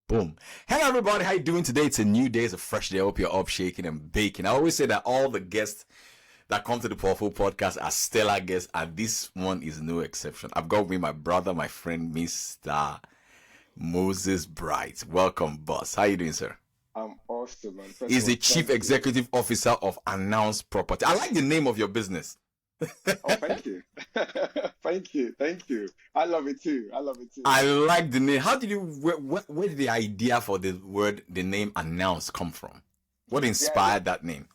Boom. Hey everybody, how you doing today? It's a new day, it's a fresh day. I hope you're up shaking and baking. I always say that all the guests that come to the Powerful Podcast are stellar guests, and this one is no exception. I've got with me my brother, my friend, Mr. Moses Bright. Welcome, boss. How you doing, sir? I'm awesome, man. He's the Chief Executive Officer of Announced Property. I like the name of your business. Oh, thank you. Thank you. I love it too. I like the name. How did you, where did the idea for the name Announced come from? What inspired that name?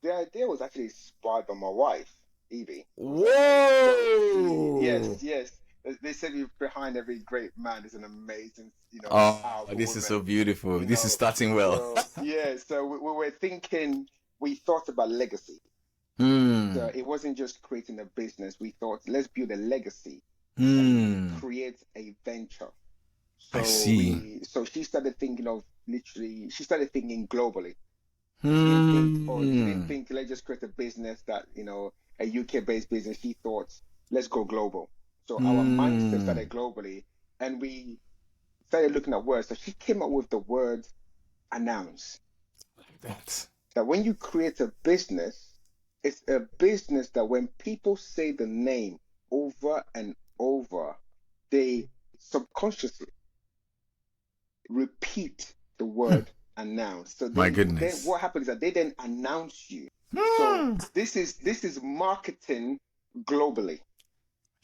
The idea was actually inspired by my wife, Evie. Whoa! Yes. They said behind every great man is an amazing, Oh, this woman. is so beautiful. This is starting well. So we were thinking, we thought about legacy. So it wasn't just creating a business. We thought, let's build a legacy and create a venture. So I see. So she started thinking she started thinking globally. She didn't think, let's just create a business that, a UK-based business. She thought, let's go global. So our mindset started globally, and we started looking at words. So she came up with the word announce. That when you create a business, it's a business that when people say the name over and over, they subconsciously repeat the word announce. So My goodness. Then what happens is that they then announce you. So this is marketing globally.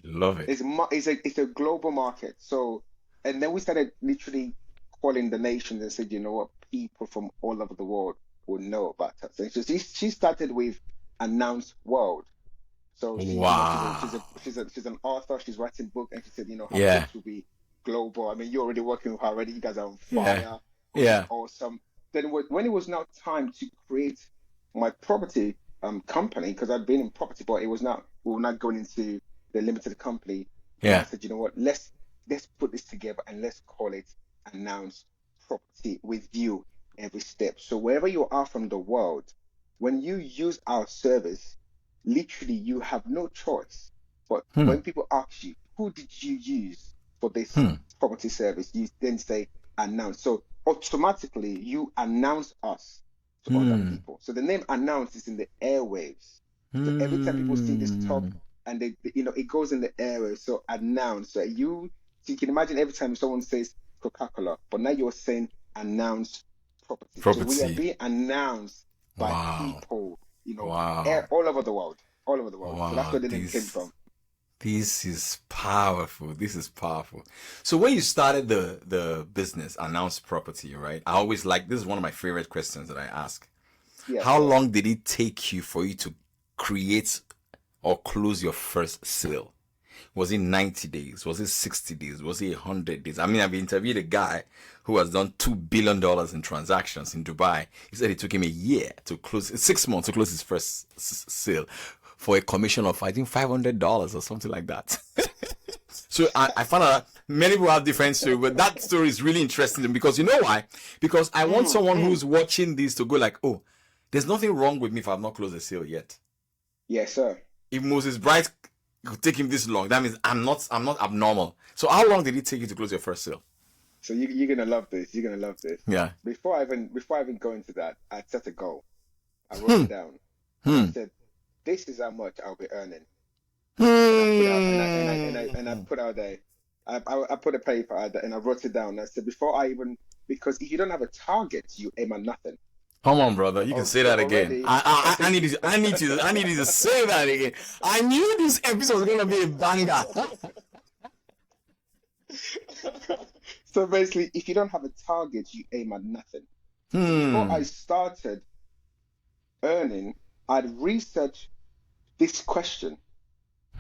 Love it. It's a global market. So, and then we started literally calling the nations and said, you know what, people from all over the world will know about us. And so she started with Announce World. So she's an author. She's writing book, and she said, her books will be global. I mean, you're already working with her already. You guys are on fire. Yeah. Awesome. Then when it was now time to create my property company, because I'd been in property, but we were not going into the limited company. Yeah. I said, you know what, let's put this together and let's call it Announce Property, with you every step. So wherever you are from the world, when you use our service, literally you have no choice. But when people ask you, who did you use for this property service, you then say announce. So automatically you announce us to other people. So the name announce is in the airwaves. So every time people see this top, and they it goes in the airwaves. So announce. So you can imagine every time someone says Coca-Cola, but now you're saying announce property. So we are being announced by people, all over the world. Wow. So that's where the name came from. This is powerful. So when you started the business, Announced Property, right? I always this is one of my favorite questions that I ask. How long did it take you for you to create or close your first sale? Was it 90 days? Was it 60 days? Was it 100 days? I mean, I've interviewed a guy who has done $2 billion in transactions in Dubai. He said it took him 6 months to close his first sale for a commission of, I think, $500 or something like that. So I found out many people have different stories, but that story is really interesting because you know why? Because I want someone who's watching this to go like, oh, there's nothing wrong with me if I've not closed a sale yet. Yes, sir. If Moses Bright could take him this long, that means I'm not abnormal. So how long did it take you to close your first sale? So you're gonna love this. Yeah. Before I even go into that, I set a goal. I wrote it down. I said, this is how much I'll be earning. And I put out there. I put a paper out there and I wrote it down. I said, because if you don't have a target, you aim at nothing. Come on, brother. You can say that again. I need you to say that again. I knew this episode was gonna be a banger. So basically, if you don't have a target, you aim at nothing. Before I started earning, I'd researched this question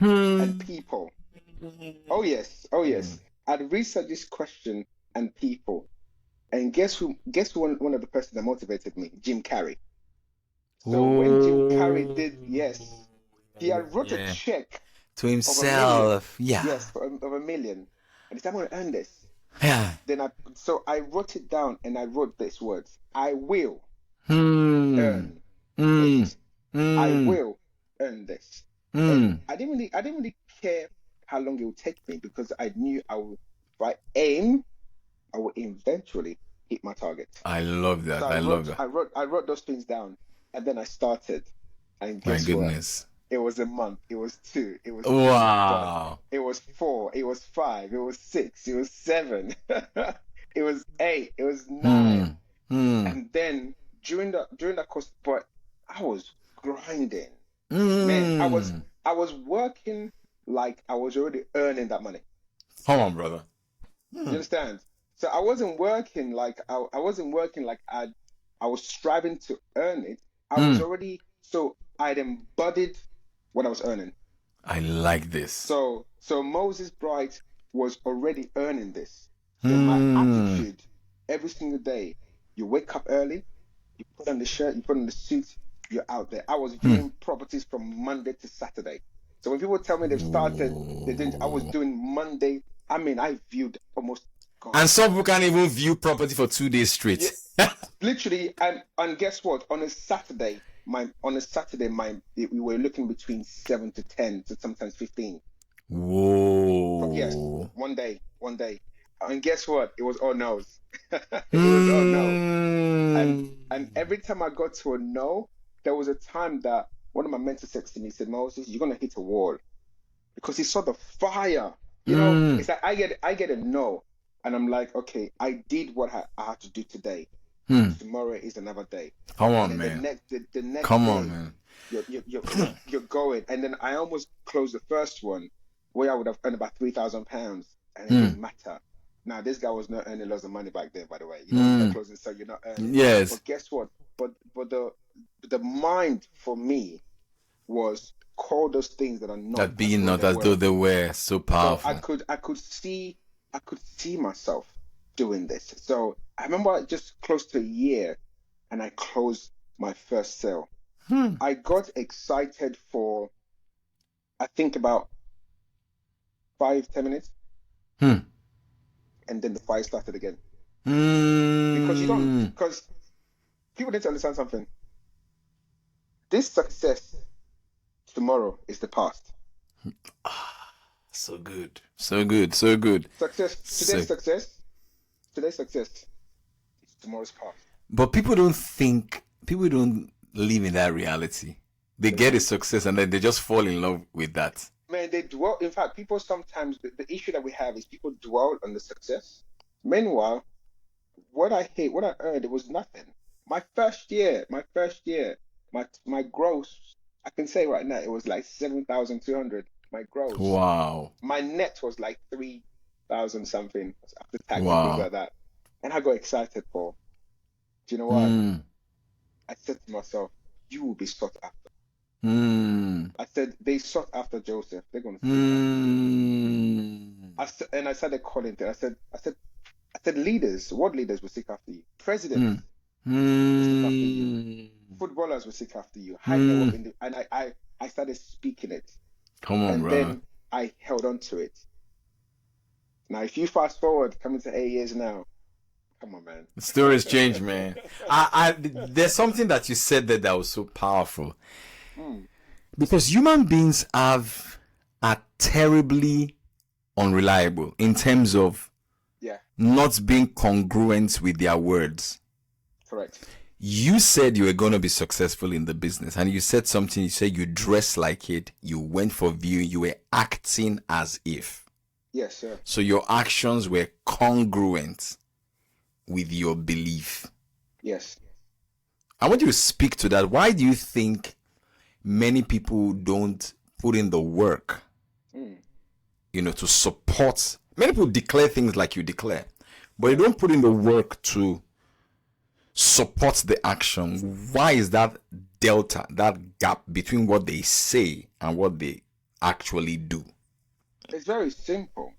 and people. Oh yes. I'd researched this question and people. And guess who? One of the persons that motivated me? Jim Carrey. So when Jim Carrey did, he had wrote a check to himself. Yes, of $1 million. And he said, I'm going to earn this. Yeah. Then I wrote it down and I wrote these words: I will earn this. I will earn this. And I didn't really care how long it would take me because I knew if I aim, I would eventually hit my target. I love So that. I love that. I wrote those things down, and then I started. And My guess what? goodness. It was a month. It was two. It was three. But Wow. it was four. It was five. It was six. It was seven. It was eight. It was nine. Hmm. Hmm. And then during that course, but I was grinding. Man, Hmm. I was working like I was already earning that money. Come on, brother. You Hmm. understand? So I wasn't working like I was striving to earn it. I was Hmm. already so I'd embodied what I was earning. I like this. So Moses Bright was already earning this. So my Hmm. attitude every single day, you wake up early, you put on the shirt, you put on the suit, you're out there. I was Hmm. viewing properties from Monday to Saturday. So when people tell me they've started, they didn't. I was Ooh. doing Monday. I mean, I viewed almost God. And some people can't even view property for 2 days Yeah, straight. literally. And guess what? On a Saturday, we were looking between 7 to 10 to sometimes 15. Yes, Whoa. one day. And guess what? It was all no's. It was all no. And Hmm. and every time I got to a no, there was a time that one of my mentors said to me, he said, Moses, you're gonna hit a wall because he saw the fire. Hmm. It's like I get a no, and I'm like, okay, I did what I had to do today. Hmm. Tomorrow is another day, Come and on, then man. the next Come on, day man. you're going, and then I almost closed the first one where I would have earned about £3,000, and it Hmm. didn't matter. Now this guy was not earning lots of money back then, by the way. When you're Hmm. closing, so you're not earning. Yes. But guess what? But the mind for me was call those things that are not That as being though not they as though were. they were so So powerful. I could see myself doing this. So I remember just close to a year, and I closed my first sale. Hmm. I got excited for I think about 5, 10 minutes, Hmm. and then the fire started again. Hmm. Because people need to understand something. This success tomorrow is the past. So good. So good. So good. Success So, today's success is tomorrow's past. but people don't live in that reality. They They get a don't. success and then they just fall in love with that. Man, they dwell. In fact, people sometimes the issue that we have is people dwell on the success. Meanwhile, what I hate, what I earned, it was nothing. My first year, my gross, I can say right now, it was like 7,200. My gross, Wow. my net was like 3,000 something after tax and things Wow. like that. And I got excited for. Do you know what? Hmm. I said to myself, you will be sought after. Hmm. I said they sought after Joseph. They're gonna seek after you. Hmm. And I started calling them. I said leaders, world leaders will seek after you. Hmm. Presidents will seek after you. Hmm. Footballers will seek after you. High net Hmm. worth and I started speaking it. Come on, And brother. then I held on to it. Now if you fast forward coming to 8 years now, come on man. The story's changed, man. There's something that you said there that was so powerful. Mm, Because human beings are terribly unreliable in terms of yeah, not being congruent with their words. correct. You said you were going to be successful in the business, and you said something. You said you dressed like it, you went for viewing, you were acting as if. Yes, sir. So your actions were congruent with your belief. Yes. I want you to speak to that. Why do you think many people don't put in the work, Mm, to support? Many people declare things like you declare, but they yeah. don't put in the work to support the action. Why is that delta, that gap between what they say and what they actually do? It's very simple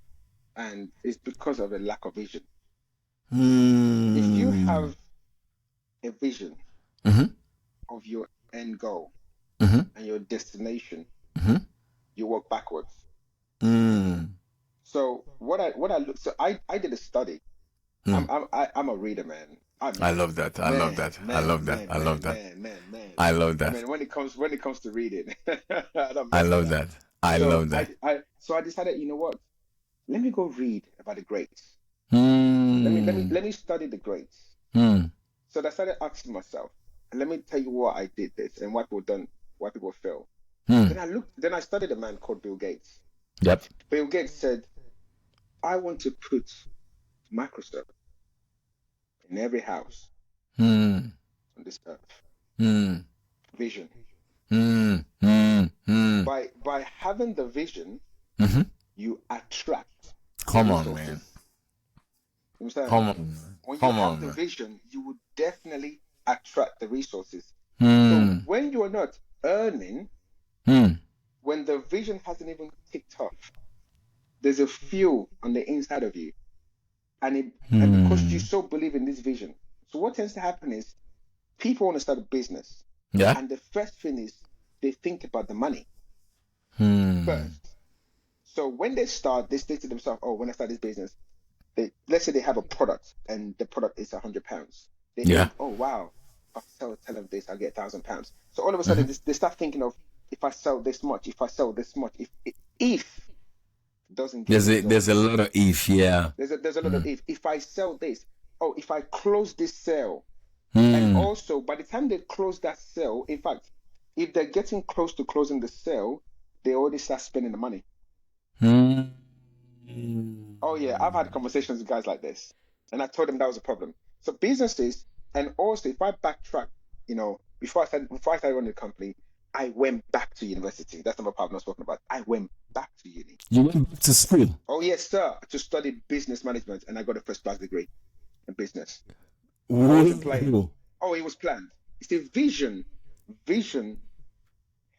and it's because of a lack of vision. If you Hmm. have a vision Mm-hmm. of your end goal Mm-hmm. and your destination, Mm-hmm. you work backwards. Mm. So what I look so I did a study. Mm. I'm a reader, man. I I mean, love that. I love man, that. I man, love that. man, I love man, that. man, man, man. I love I that. mean, when it comes to reading, I don't I mess love around. that. I love that. I decided, you know what? Let me go read about the greats. Let me study the grades. Hmm. So I started asking myself, and let me tell you why I did this and why people fail. Hmm. Then I studied a man called Bill Gates. Yep. Bill Gates said, I want to put Microsoft in every house Hmm. on this earth. Hmm. Vision. Hmm. Hmm. Hmm. By having the vision, Mm-hmm. you attract the Come on, man. resources. You understand? Come on, man. When you Come have on, the man. vision, you will definitely attract the resources. So Hmm. when you are not earning, Hmm. when the vision hasn't even kicked off, there's a fuel on the inside of you. And because you Hmm. so believe in this vision. So what tends to happen is people want to start a business. Yeah. And the first thing is they think about the money Hmm. first. So when they start, they say to themselves, oh, when I start this business, let's say they have a product and the product is £100. They Yeah. think, oh wow, if I tell them this, I'll get £1,000. So all of a sudden Mm-hmm. they start thinking of if I sell this much, if I sell this much, if it doesn't give There's a results. lot of if, yeah. There's a lot Hmm. of if I sell this, oh, if I close this sale, and Hmm. also by the time they close that sale, in fact, if they're getting close to closing the sale, they already start spending the money. Hmm. Oh yeah, I've had conversations with guys like this, and I told them that was a problem. So businesses, and also if I backtrack, before I started running the company, I went back to university. That's another part I've not spoken about. I went back to uni. You went back to school. Oh yes, sir, to study business management, and I got a first class degree in business. I wasn't playing. Whoa. Oh, it was planned. It's a vision. Vision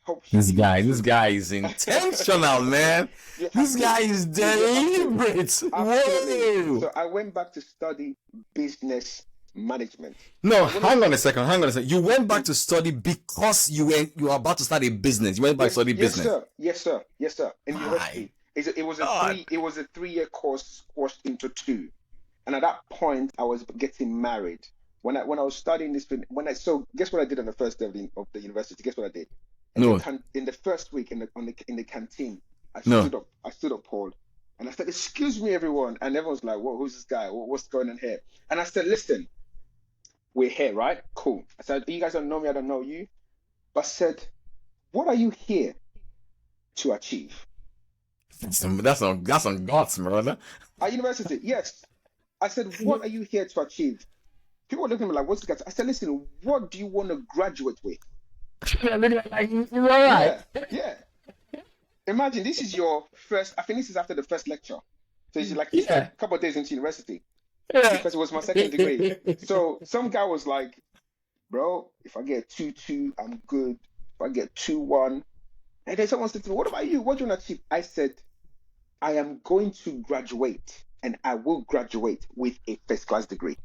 helps This you guy, this to. guy is intentional, man. You have This to. guy is You have to. deliberate. Absolutely. Whoa. So I went back to study business management. No, And when I, hang on a second. Hang on a second. You went back mm, to study because you were about to start a business. You went back to yes, study yes, business. sir, yes, sir, yes, sir. In My university, it was a God. three-year course squashed into two. And at that point, I was getting married. When I was studying this, so guess what I did on the first day of the university? Guess what I did? No, In the first week in the canteen, no. I stood up, Paul, and I said, "Excuse me, everyone," and everyone's like, who's this guy? What's going on here?" And I said, "Listen, we're here, right? Cool." I said, "You guys don't know me, I don't know you," but I said, "What are you here to achieve?" That's some guts, brother. At university, yes. I said, "What are you here to achieve?" People were looking at me like, "What's this guy?" I said, "Listen, what do you want to graduate with?" Like, it's all right. Yeah, yeah. Imagine this is your first. I think this is after the first lecture, so it's like Yeah. a couple of days into university Yeah. because it was my second degree. So some guy was like, "Bro, if I get 2-2, I'm good. If I get 2-1," and then someone said to me, "What about you? What do you want to achieve?" I said, "I am going to graduate, and I will graduate with a first class degree."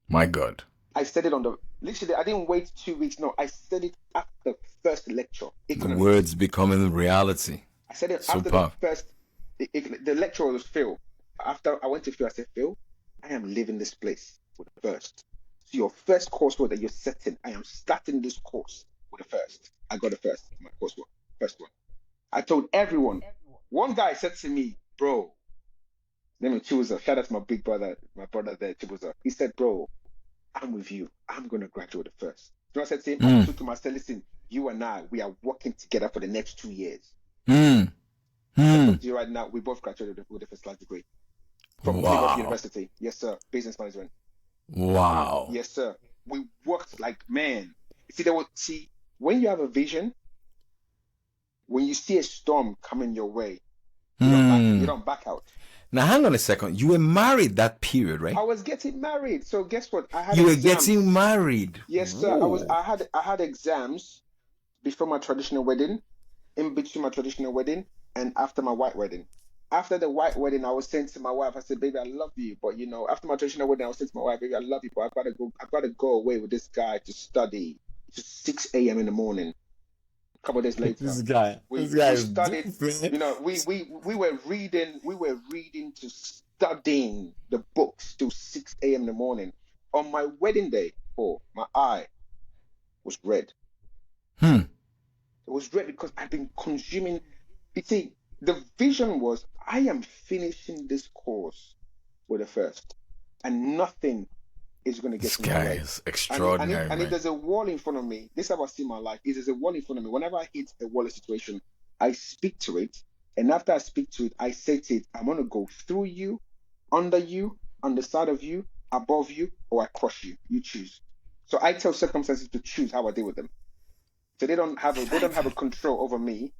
My God. I said it on the literally. I didn't wait 2 weeks. No, I said it after the first lecture, The economics. words becoming reality. I said it So after the powerful. first. The lecture was Phil. After I went to Phil, I said, "Phil, I am leaving this place with the first. So your first coursework that you're setting, I am starting this course with the first. I got the first in my coursework, first one. I told everyone. One guy said to me, bro, name him Chibuza. Shout out to my brother there, Chibuza. He said, bro, I'm with you. I'm gonna graduate the first. You know what I said to him? I Mm. took him, I said, listen, you and I, we are working together for the next 2 years. Mm. As I talk Mm. to you right now, we both graduated with a first class degree from Plymouth Wow. University. Yes, sir. Business management. Wow. Yes, sir. We worked like man. See, when you have a vision, when you see a storm coming your way, you Mm. don't back out. Now hang on a second. You were married that period, I right? was getting married. So guess what? I had You were getting exams. married. Yes, sir. Whoa. I had exams before my traditional wedding, in between my traditional wedding, and after my white wedding. After the white wedding, I was saying to my wife, I said, "Baby, I love you," but after my traditional wedding, I was saying to my wife, "Baby, I love you, but I've gotta go away with this guy to study." It's 6 a.m. in the morning. A couple of days later, This guy we is studied. deep, man. We were reading to studying the books till 6 a.m. in the morning. On my wedding day, oh, my eye was red. Hmm. It was red because I've been consuming. You see, the vision was I am finishing this course were the first, and nothing is going to This get in my guy way. is And extraordinary, if man. there's a wall in front of me, this is how I see my life. If there's a wall in front of me, whenever I hit a wall situation, I speak to it. And after I speak to it, I say to it, I'm going to go through you, on the side of you, above you, or I crush you. You choose. So I tell circumstances to choose how I deal with them. So I they like don't have a that. control over me.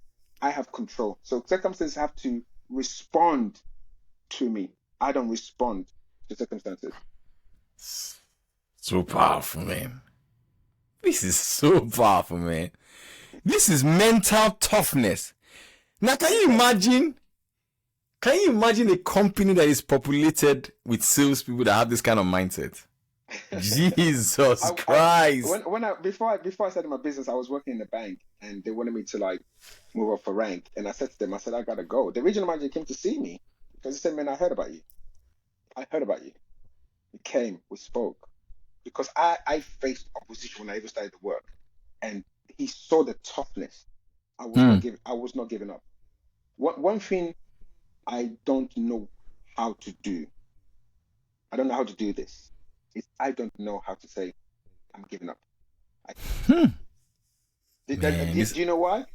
I have control. So circumstances have to respond to me. I don't respond to circumstances. So powerful, man. This is so powerful, man. This is mental toughness. Now, can you Yes. imagine? Can you imagine a company that is populated with salespeople that have this kind of mindset? Jesus I Christ. when I before I started my business, I was working in the bank and they wanted me to like move up for rank. And I said to them, I said, I gotta go. The regional manager came to see me because he said, man, I heard about you. I heard about you. He came, we spoke. Because I faced opposition when I even started to work. And he saw the toughness. Hmm. I was not giving up. One thing I don't know how to do, I don't know how to do this, is I don't know how to say I'm giving up. I can't. Hmm. Do, Man, do, this do you know why?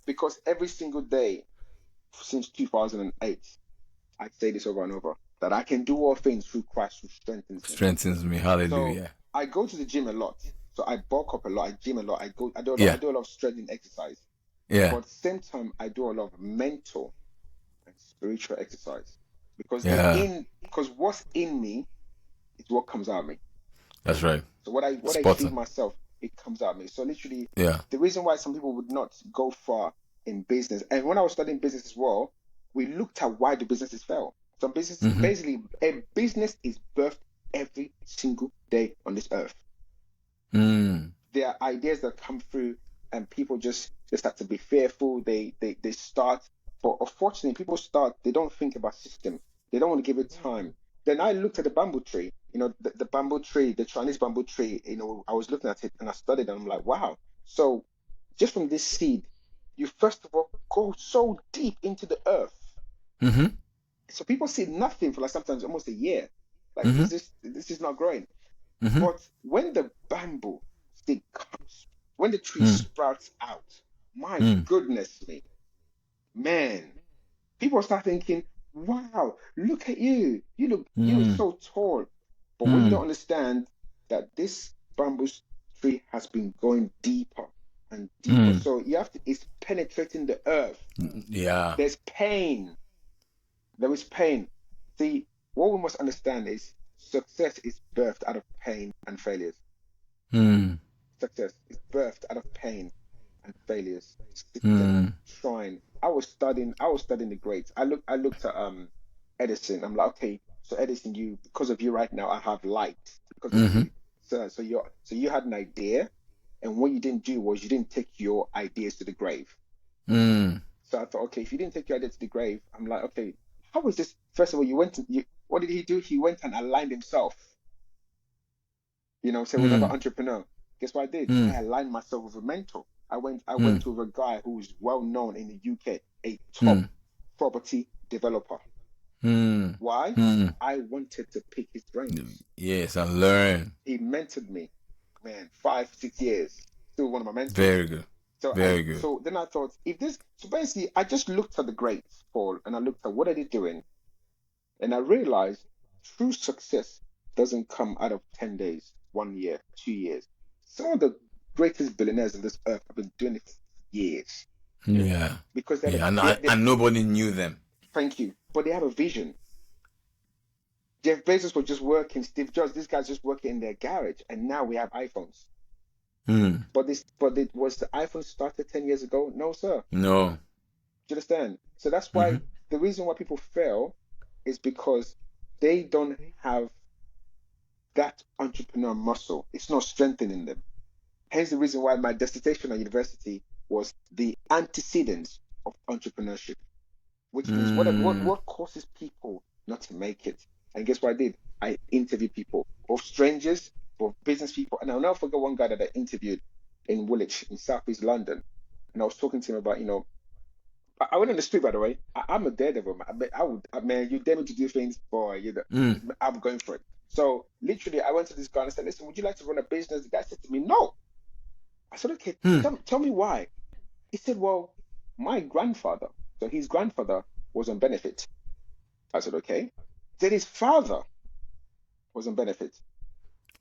Because every single day since 2008, I say this over and over that I can do all things through Christ who strengthens me. strengthens me. So Hallelujah. I go to the gym a lot. So I bulk up a lot. I gym a lot. I Yeah. do a lot of strengthening exercise. Yeah. But at the same time, I do a lot of mental and spiritual exercise Yeah. because what's in me is what comes out of me. That's right. So what I feed Spotted. myself, it comes out of me. So literally, Yeah. the reason why some people would not go far in business, and when I was studying business as well, we looked at why the businesses fail. Some business, Mm-hmm. basically, a business is birthed every single day on this earth. Mm. There are ideas that come through, and people just they start to be fearful. They start, but unfortunately, people start. They don't think about system. They don't want to give it time. Then I looked at the bamboo tree. The bamboo tree, the Chinese bamboo tree. I was looking at it and I studied, and I'm like, wow. So just from this seed, you first of all go so deep into the earth. Mm-hmm. So people see nothing for like sometimes almost a year. Like Mm-hmm. this is not growing. Mm-hmm. But when the bamboo stick comes, when the tree Mm. sprouts out, my Mm. goodness me, man, people start thinking, wow, look at you. You look Mm. so tall. But what you don't Mm. understand that this bamboo tree has been going deeper and deeper. Mm. So it's penetrating the earth. Yeah. There's pain. There is pain. See, what we must understand is success is birthed out of pain and failures. Mm. Success is birthed out of pain and failures. Sitting, Mm. trying. I was studying the greats. I looked at Edison. I'm like, okay, so Edison, because of you right now, I have light because of Mm-hmm. you. So you had an idea, and what you didn't do was you didn't take your ideas to the grave. Mm. So I thought, okay, if you didn't take your idea to the grave, I'm like, okay, how was this? First of all, what did he do? He went and aligned himself. So he was another Mm. entrepreneur. Guess what I did? Mm. I aligned myself with a mentor. I went Mm. with a guy who's well known in the UK, a top Mm. property developer. Mm. Why? Mm. I wanted to pick his brains. Yes, and learn. He mentored me, man, 5, 6 years. Still one of my mentors. Very good. So I Very good. so then I thought, if this so basically I just looked at the greats, Paul, and I looked at what are they doing, and I realized true success doesn't come out of 10 days, 1 year, 2 years. Some of the greatest billionaires on this earth have been doing it for years Yeah. because Yeah. And nobody knew them. thank you, but they have a vision. Jeff Bezos was just working, Steve Jobs, these guys just working in their garage, and now we have iPhones. Mm. But it was the iPhone started 10 years ago? No, sir. No. Do you understand? So that's Mm-hmm. why the reason why people fail is because they don't have that entrepreneur muscle. It's not strengthening them. Hence the reason why my dissertation at university was the antecedents of entrepreneurship, which means Mm. what causes people not to make it. And guess what I did? I interviewed people, both strangers, both business people. And I'll never forget one guy that I interviewed in Woolwich in Southeast London. And I was talking to him about, I went on the street, by the way. I'm a daredevil, man. Man, you dare me to do things, boy, Mm. I'm going for it. So literally, I went to this guy and I said, "Listen, would you like to run a business?" The guy said to me, "No." I said, "Okay, Mm. tell me why." He said, "Well, my grandfather, so his grandfather was on benefit." I said, "Okay." Then his father was on benefit.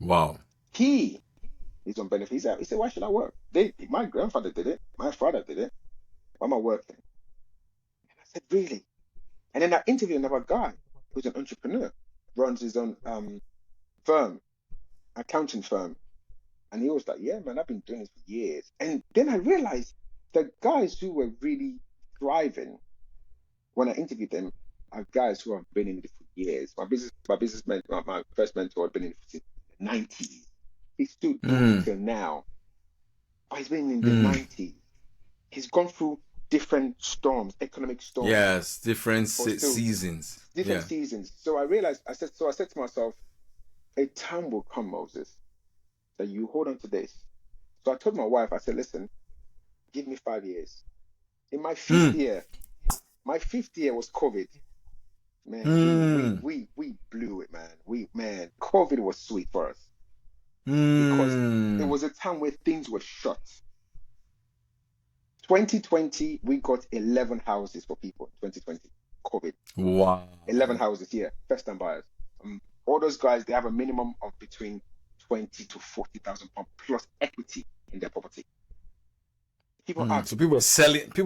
Wow. He is on benefit. He said, "Why should I work? My grandfather did it. My father did it. Why am I working?" And I said, "Really?" And then I interviewed another guy who's an entrepreneur, runs his own firm, accounting firm. And he was like, "Yeah, man, I've been doing this for years." And then I realized the guys who were really thriving when I interviewed them are guys who have been in it for years. My first mentor had been in it since the 90s. He's still doing it Mm. till now, but he's been in the Mm. 90s. He's gone through different storms, economic storms, Yes, different but still seasons. different Yeah. seasons. So I realized, I said to myself, a time will come, Moses, that you hold on to this. So I told my wife, I said, "Listen, give me 5 years." In Mm. my fifth year was COVID. Man, Mm. we blew it, man. COVID was sweet for us because it Mm. was a time where things were shut. 2020, we got 11 houses for people. 2020, COVID, Wow. 11 houses, yeah, first time buyers. All those guys, they have a minimum of between 20 to 40,000 pounds plus equity in their property. People Mm. ask, So people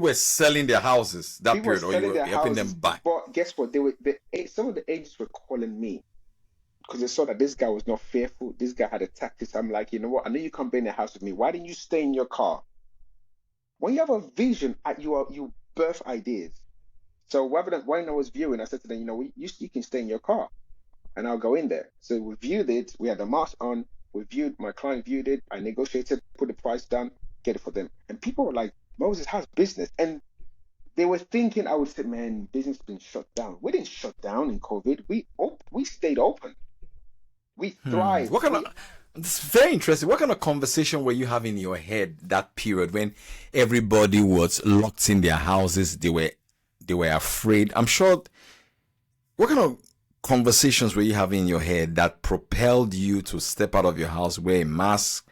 were selling their houses that people were period, or you selling were their helping them houses, buy. but guess what? Some of the agents were calling me because they saw that this guy was not fearful. This guy had a tactics. I'm like, you know what? I know you can't be in the house with me. Why didn't you stay in your car? When you have a vision, you birth ideas. So rather than when I was viewing, I said to them, you can stay in your car, and I'll go in there. So we viewed it. We had the mask on. We viewed. My client viewed it. I negotiated, put the price down, get it for them. And people were like, "Moses has business," and they were thinking I would say, "Man, business has been shut down." We didn't shut down in COVID. We stayed open. We thrived. What kind of It's very interesting. What kind of conversation were you having in your head that period when everybody was locked in their houses? They were afraid. I'm sure. What kind of conversations were you having in your head that propelled you to step out of your house, wear a mask,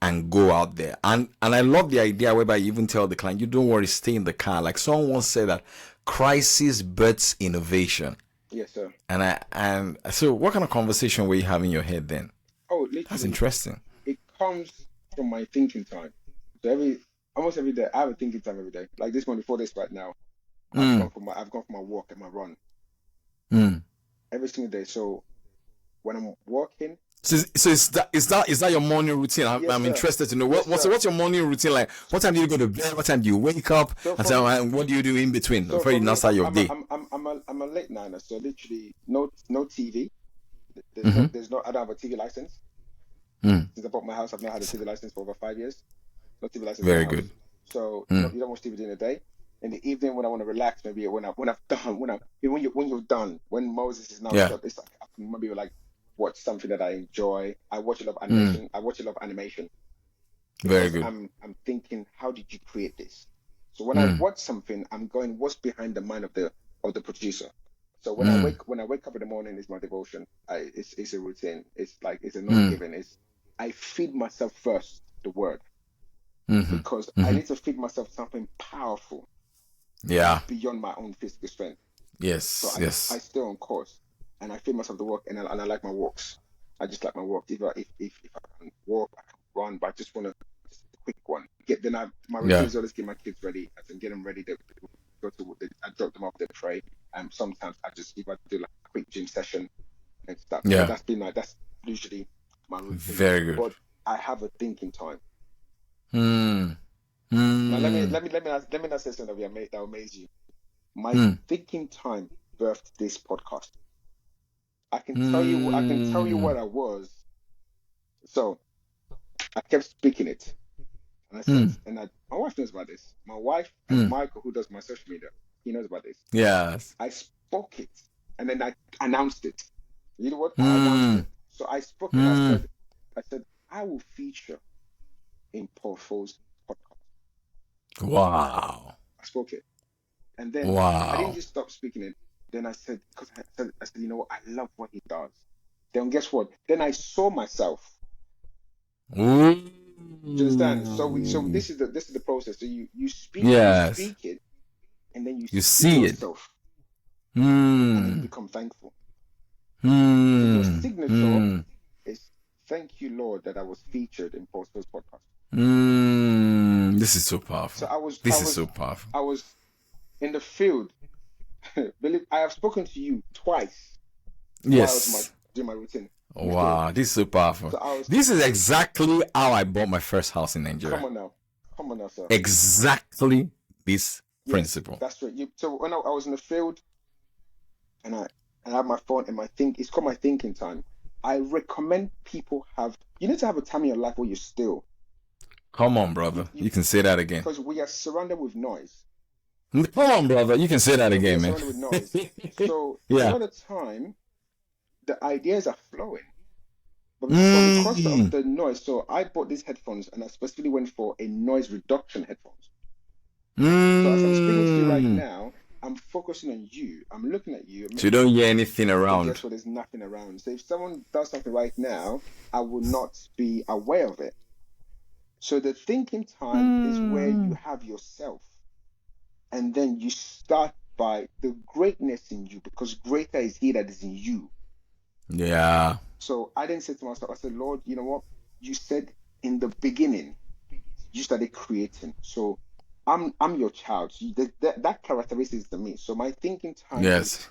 and go out there? And I love the idea whereby you even tell the client, "You don't worry, stay in the car." Like someone once said that crisis births innovation. Yes, sir. And so what kind of conversation were you having in your head then? Oh, That's literally, interesting. it comes from my thinking time. So almost every day, I have a thinking time every day. Like this one before this right now, Mm, I've gone for my walk and my run mm. every single day. So when I'm walking, So is that your morning routine? I'm, yes, I'm sir, interested to know yes, what's sir. what's your morning routine like? What time do you go to bed? What time do you wake up? So And for me, so, what do you do in between so before for you now me, start your day? I'm a late nighter. So literally, no TV. Mm-hmm. I don't have a TV license. Mm, Since I bought my house, I've not had a TV license for over 5 years. No TV license in my very house. good. So Mm, you don't watch TV during the day. In the evening, when I want to relax, maybe when I've done, when you're done, when Moses is now yeah. shut, it's like I can maybe like watch something that I enjoy. I watch a lot of Mm, animation. I watch a lot of animation very because good. I'm thinking, how did you create this? So when I Mm, watch something, I'm going, what's behind the mind of the producer? So mm, when I wake up in the morning, it's my devotion. It's a routine. It's like it's a not mm, given. It's I feed myself first the word mm-hmm, because I mm-hmm. need to feed myself something powerful that is Yeah. beyond my own physical strength. So Yes. I Yes. stay on course and I feed myself the work and I like my walks. I just like my walks. If I can walk, I can run, but I just want to just a quick one. My routine Yeah. is always get my kids ready. I can get them ready. They go I drop them off. They pray. And sometimes I just if I do like a quick gym session and stuff. So Yeah. that's usually my routine. Very good. But I have a thinking time. Mm, Now mm, let me not say something that will amaze you. My mm, thinking time birthed this podcast. I can tell you mm, what I was. So I kept speaking it. And I said, mm, my wife knows about this. My wife and mm. Michael, who does my social media, he knows about this. Yes. I spoke it and then I announced it. You know what? I announced Mm, it. So I spoke it. mm. I said, I will feature in Paul Fo's podcast. Wow. I spoke it. And then I didn't Wow. just stop speaking it. Then I said, because I said, you know what, I love what he does. Then guess what? Then I saw myself. Ooh. Do you understand? So this is the process. So you Yes. speak it, and then you You see see it. yourself, and then you Hmm. become thankful. So your Hmm. signature Hmm. is thank you, Lord, that I was featured in Postcode's podcast. Hmm. This is so powerful. So I was I This is so was powerful. I was in the field. Believe I have spoken to you twice while I was Yes. doing my routine in the field. Wow. This is so powerful. So I was This is exactly how I bought my first house in Nigeria. come on now, sir. Exactly this Yes, principle. that's right. So when I was in the field and I have my phone and it's called my thinking time. I recommend people you need to have a time in your life where you're still. Come on, brother. You You can say that again. because we are surrounded with noise. Come on, brother. You can say that We are again, man. surrounded with noise. So a Yeah. lot of time the ideas are flowing. But because of Mm. the noise, so I bought these headphones and I specifically went for a noise reduction headphones. So as I'm speaking to you right Mm. now, I'm focusing on you. I'm looking at you. So you don't hear anything But guess around. what? There's nothing around. So if someone does something right now, I will not be aware of it. So the thinking time is where you Mm. have yourself, and then you start by the greatness in you, because greater is He that is in you. Yeah. So I didn't say to myself, I said, Lord, you know what? You said in the beginning, you started creating. So I'm your child. So that characteristic is to me. So my thinking time is Yes.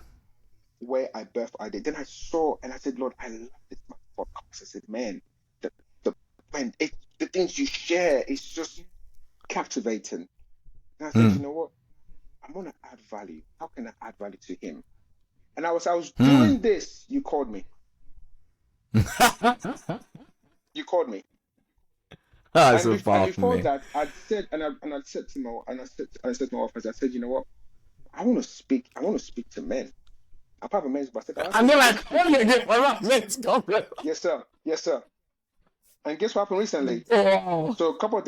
where I birth I did. Then I saw and I said, Lord, I love this podcast. I said, man, the the man, the things you share is just captivating. And I said, you Mm. know what? I'm gonna add value. How can I add value to him? And I was Mm. doing this. You called me. You called me. That's And so powerful, before man. that, I'd said and I'd said to my I said to my office, I said, you know what? I want to speak. I want to speak to men. Apart from men, but I said, I And they're want to like, speak. oh, you get let's go. Yes, sir. Yes, sir. And guess what happened recently? Oh. So a couple of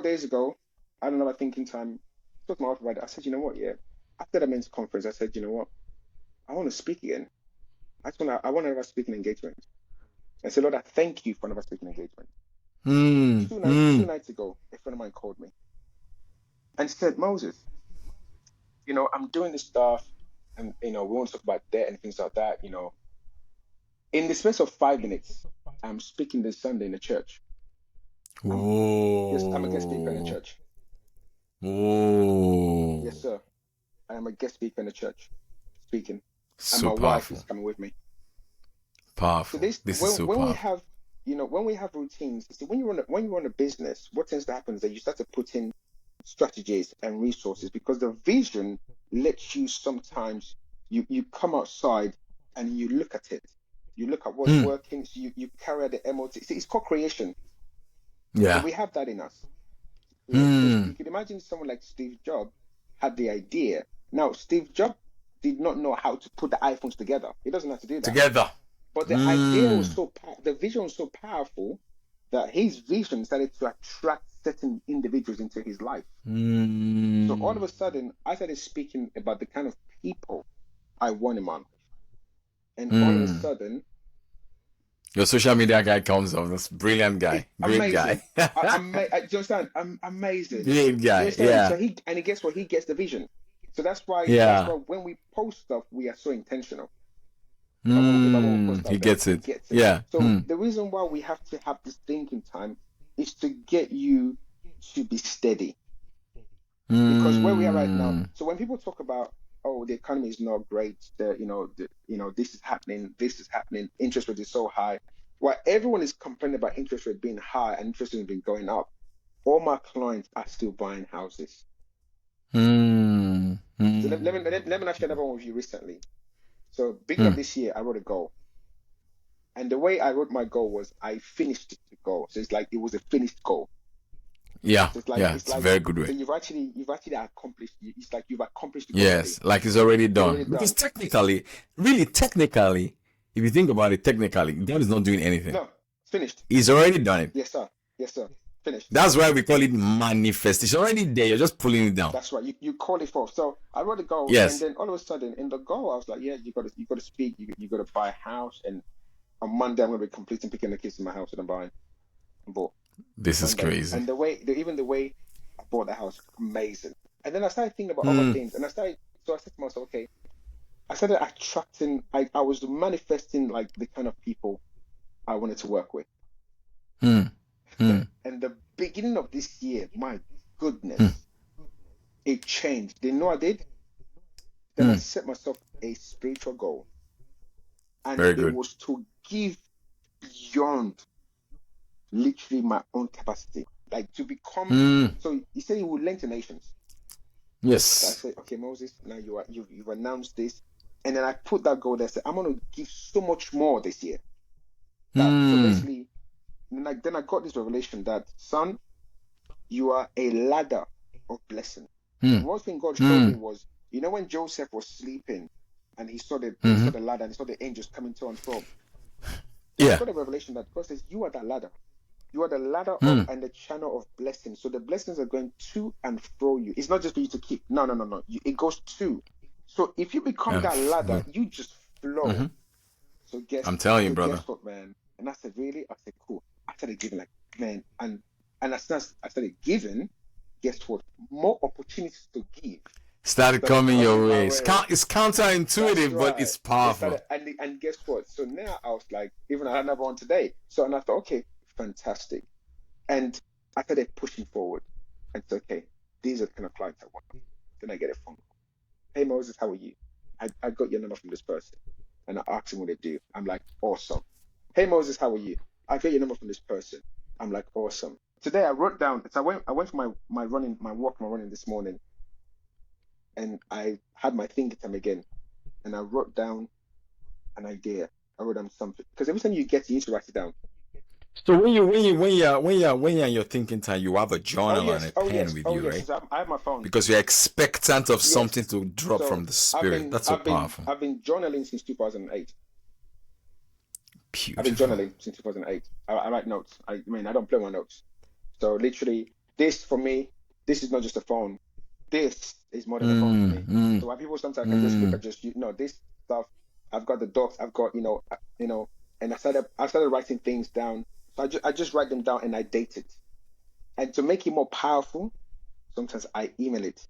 days ago, I had another thinking time. I talked to my office about it. I said, you know what? Yeah. After the men's conference, I said, you know what? I want to speak again. I want another speaking engagement. I said, Lord, I thank you for another speaking engagement. Mm. Two Mm. nights ago, a friend of mine called me and said, Moses, you know, I'm doing this stuff, and we want to talk about debt and things like that. In the space of 5 minutes, I'm speaking this Sunday in the church. I'm Yes, I'm a guest speaker in the Oh. church. Yes, Oh. sir. I am a guest speaker in the church, speaking, and So my wife is powerful. coming with me. So Powerful. this This is so when we powerful. have when we have routines, see when you run a business, what tends to happen is that you start to put in strategies and resources, because the vision lets you sometimes you come outside and you look at it. You look at what's Mm. working, so you carry out the MOT. See, it's called creation. So Yeah. we have that in us. Create. So Mm. you could imagine someone like Steve Jobs had the idea. Now, Steve Jobs did not know how to put the iPhones together. He doesn't know how to do that. Together. But the idea was Mm. so the vision was so powerful that his vision started to attract certain individuals into his life. So all of Mm. a sudden, I started speaking about the kind of people I want in my life, and all of a Mm. sudden, Your social media guy comes off. This brilliant it's guy. Great amazing. guy. Do you understand? I'm amazing. Great Do you guy. understand? Yeah. So guess what? He gets the vision. So that's Yeah. why when we post stuff, we are so intentional. If I want to post Mm. He out there, gets he it. gets it. Yeah. So Mm. the reason why we have to have this thinking time is to get you to be steady. Because where we are right now, Mm. so when people talk about, oh, the economy is not great, this is happening, interest rate is so high. While everyone is complaining about interest rate being high and interest rate has been going up, all my clients are still buying houses. Mm. So Mm. let me not share another one with you recently. So beginning of Mm. this year, I wrote a goal. And the way I wrote my goal was I finished the goal. So it's like it was a finished goal. Yeah. So it's like Yeah. it's It's a like very good so way. you've actually accomplished. It's like you've accomplished the goal already. Yes. Like it's already It's done. already Because done. technically, really technically, if you think about it technically, God is not doing anything. No, it's finished. He's already done it. Yes, sir. Yes, sir. Finished. That's why we call it manifestation. Already there, you're just pulling it down. That's right. You call it forth. So I wrote a goal, and Yes, then all of a sudden in the goal, I was like, yeah, you got to speak. You got to buy a house, and on Monday I'm going to be completing picking the kids in my house that I'm buying. I bought this is Monday, crazy. and even the way I bought the house, amazing. And then I started thinking about other Hmm. things, and so I said to myself, okay, I started attracting. I was manifesting like the kind of people I wanted to work with. Hmm. Hmm. And the beginning of this year, my Hmm. goodness, it changed. They know I did. Then I Hmm. set myself a spiritual goal, and Very it good. was to give beyond literally my own capacity, like to become. Hmm. So he said he would lend to nations. So I Yes. said, okay, Moses, now you've announced this, and then I put that goal there. Said I'm going to give so much more this year. That so Hmm. basically, then I got this revelation that son, you are a ladder of blessing. Hmm. And one thing God showed Hmm. me was, when Joseph was sleeping, and he saw Hmm. the ladder and he saw the angels coming to and fro. Then I Yeah. got a revelation that God says, you are that ladder. You are the ladder of Hmm. and the channel of blessings. So the blessings are going to and fro you. It's not just for you to keep. No, no, no, no. It goes to. So if you become And that ladder, flow. you just flow. Hmm. So I'm telling you, brother. guess what, man? And I said, really? I said, cool. I started giving like, man, and as soon as I started giving, guess what? More opportunities to give Started started coming coming your my way. way. It's That's counterintuitive, but right. it's It powerful. started, and guess what? So now I was like, even I had another one today. So and I thought, okay, fantastic. And I started pushing forward. And it's okay. These are the kind of clients I want. Then I get a phone call. Hey Moses, how are you? I got your number from this person. And I asked him what they do. I'm like, awesome. Hey Moses, how are you? I got your number from this person. I'm like, awesome. Today I wrote down, so I went for my running, my running this morning, and I had my thinking time again, and I wrote down an idea. I wrote down something. Because every time you get it, you need to write it down. So when you're in your thinking time, you have a Oh journal and yes, a oh pen yes, with oh you, yes. right? So I have my phone. Because you're expectant of something Yes. to drop So from the spirit. That's so powerful. I've been journaling since 2008. I've been Beautiful. journaling since 2008. I write notes. I mean, I don't play my notes. So literally, this for me, this is not just a phone. This is more than a phone for Mm, me. mm, So why people sometimes can just look mm. at just this stuff. I've got the docs. I've got and I started writing things down. So I just write them down and I date it. And to make it more powerful, sometimes I email it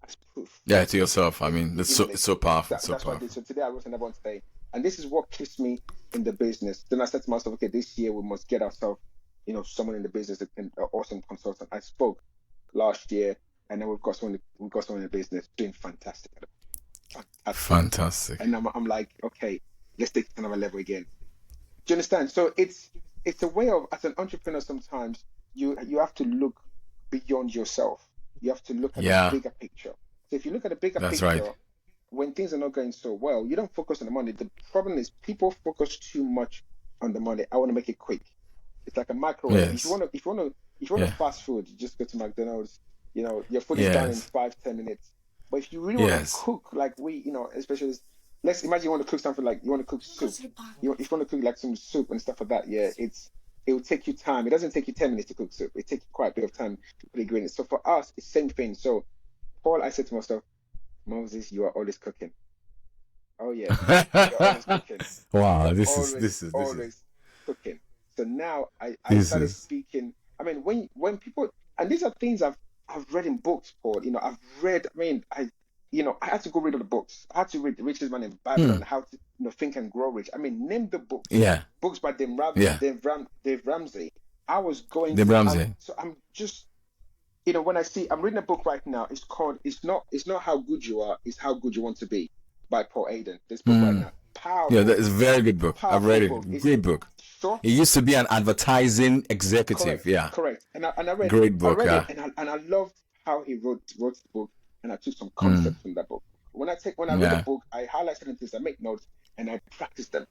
as proof. Yeah, to yourself. I mean, Email it's it. so powerful. It's so That's what I did. powerful. So today I wrote another one today, and this is what keeps me in the business. Then I said to myself, okay, this year we must get ourselves, someone in the business, an awesome consultant. I spoke last year, and then we've got someone in the business doing fantastic, fantastic. Fantastic. And I'm like, okay, let's take it to another level again. Do you understand? So it's a way of, as an entrepreneur, sometimes you have to look beyond yourself. You have to look at the Yeah, bigger picture. So if you look at the bigger that's right. picture, when things are not going so well, you don't focus on the money. The problem is people focus too much on the money. I want to make it quick. It's like a microwave. If you Yes. want to, Yeah. fast food, you just go to McDonald's. Your food is done in Yes. 5-10 minutes. But if you really want to Yes. cook, like especially let's imagine you want to cook something like you want to cook soup. If you want to cook like some soup and stuff like that, yeah, it will take you time. It doesn't take you 10 minutes to cook soup. It takes you quite a bit of time to put the ingredients. So for us, it's same thing. So Paul, I said to myself, Moses, you are always cooking. Oh yeah, you're always cooking. Wow, You're this is always, this is this is always cooking. So now I this started is speaking. I mean, when people, and these are things I've read in books, Paul. I've read. I mean, I had to go read all the books. I had to read The Richest Man in hmm. Babylon, How to Think and Grow Rich. I mean, name the books. Yeah. Books by Yeah. Dave Ramsey. I was going. The I'm Ramsey. so I'm just when I'm reading a book right now. It's called It's not how good you are, it's how good you want to be by Paul Aiden. This book right Hmm. now, Yeah, powerful, that is a very good book. I've powerful read book. it. It's Great book. short, He used to be an advertising executive. correct, Yeah. correct. And I read Great I book. read it Yeah. and I loved how he wrote the book, and I took some Hmm. concepts from that book. When I read the Yeah. book, I highlight certain things, I make notes, and I practice them.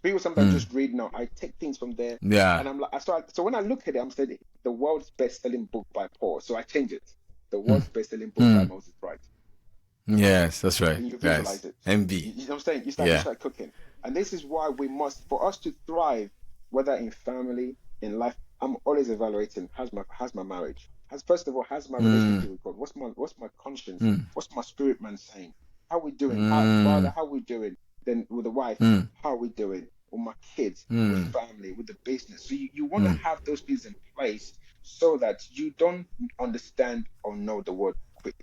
People sometimes Hmm. just read now. I take things from there, Yeah. and I'm like, so when I look at it, I'm saying the world's best-selling book by Paul. So I change it. The Hmm. world's best-selling book by Hmm. Moses Bright. Yes, that's right. And you Yes. visualize it. You MB. know what I'm saying? You Yeah. start cooking. And this is why we must, for us to thrive, whether in family, in life, I'm always evaluating how's my marriage? First of all, how's my relationship with God? What's my conscience? Mm. What's my spirit man saying? How we doing? Father, Mm. how we doing? Then with the wife, Mm. how are we doing? With my kids, with Mm. family, with the business. So you want to Mm. have those things in place so that you don't understand or know the word quit.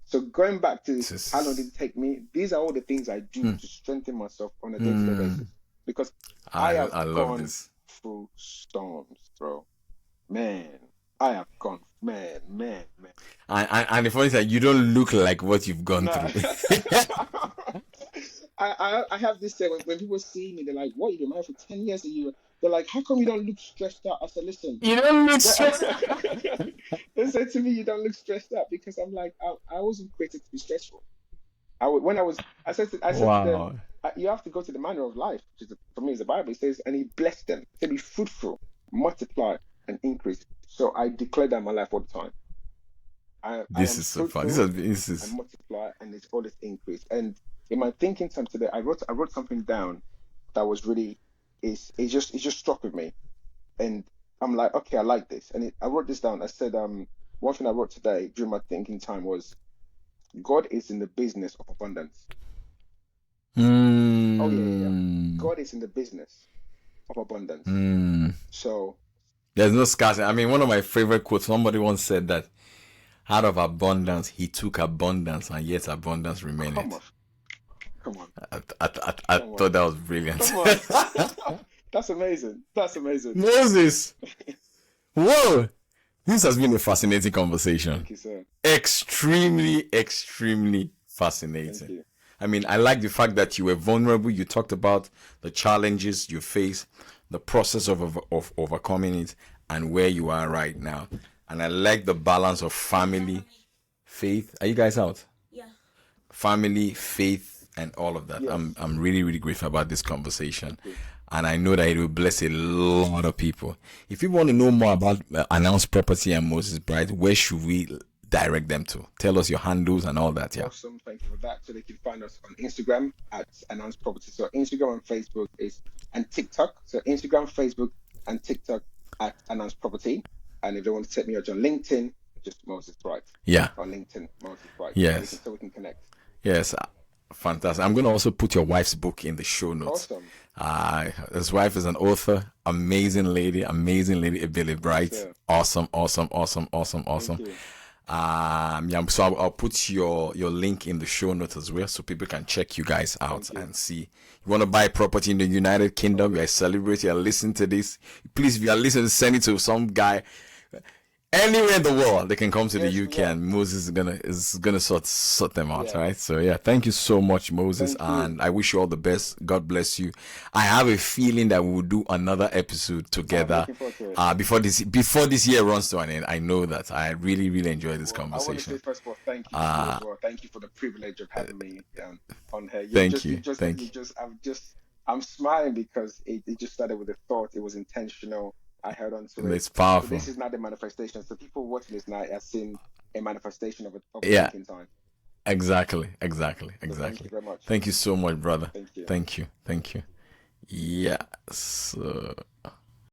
So going back to This how long did is it take me? These are all the things I do mm. to strengthen myself on a day-to-day Mm. basis because I have I love gone this. through storms, bro. Man, I have gone, man. And the funny thing is, you don't look like what you've gone No, through. I have this thing when people see me, they're like, "What? You've been married for 10 years, and you?" They're like, "How come you don't look stressed out?" I said, "Listen." You don't look stressed. They said to me, "You don't look stressed out," because I'm like, I wasn't created to be stressful. When I was, I said to them, Wow. you have to go to the manner of life, which is for me is the Bible. It says, and He blessed them. He said, "Be fruitful, multiply, and increase." So I declare that in my life all the time. I This am is so fun. fruitful This and is multiply, and it's all this increase. And in my thinking time today, I wrote something down that was really it just struck with me, and I'm like, okay, I like this, and I wrote this down. I said, one thing I wrote today during my thinking time was, God is in the business of abundance. Oh yeah. mm, God is in the business of abundance. mm. So There's no scarcity. I mean, one of my favorite quotes, somebody once said that out of abundance, he took abundance, and yet abundance come on, remaineth. come on, I come on, thought that was brilliant. come on. That's amazing. That's amazing. Moses, whoa, this has been a fascinating conversation. Thank you, sir. Extremely Thank fascinating. you. I mean, I like the fact that you were vulnerable. You talked about the challenges you face, the process of overcoming it, and where you are right now. And I like the balance of family, faith. Are you guys out? Yeah. Family, faith, and all of that. Yes. I'm really grateful about this conversation. Thank you. And I know that it will bless a lot of people. If you want to know more about Announced Property and Moses Bright, where should we direct them to? Tell us your handles and all that. Yeah. Awesome. Thank you for that. So they can find us on Instagram at Announced Property. So Instagram and Facebook and TikTok. So Instagram, Facebook, and TikTok at Announced Property. And if they want to set me up on LinkedIn, just Moses Bright. Yeah. On LinkedIn, Moses Bright. Yes. So we can connect. Yes. Fantastic. I'm going to also put your wife's book in the show notes. Awesome. His wife is an author, amazing lady, Billy Bright. Yes, awesome. Thank you. Yeah, so I'll put your link in the show notes as well, so people can check you guys out and see. You want to buy property in the United Kingdom? You are celebrating and listen to this. Please, if you are listening, send it to some guy anywhere in the world. They can come to the UK, and Moses is gonna sort them out. Right? So yeah, thank you so much, Moses, and I wish you all the best. God bless you. I have a feeling that we will do another episode together before this year runs to an end. I know that. I really enjoyed this conversation. I want to say first of all, thank you as well. Thank you for the privilege of having me on here. I'm smiling because it just started with a thought. It was intentional. I held on to it. It's powerful. So this is not the manifestation. So people watching this now are seeing a manifestation of a thinking time. Exactly. So thank you very much. Thank you so much, brother. Thank you. Thank you. Yeah. So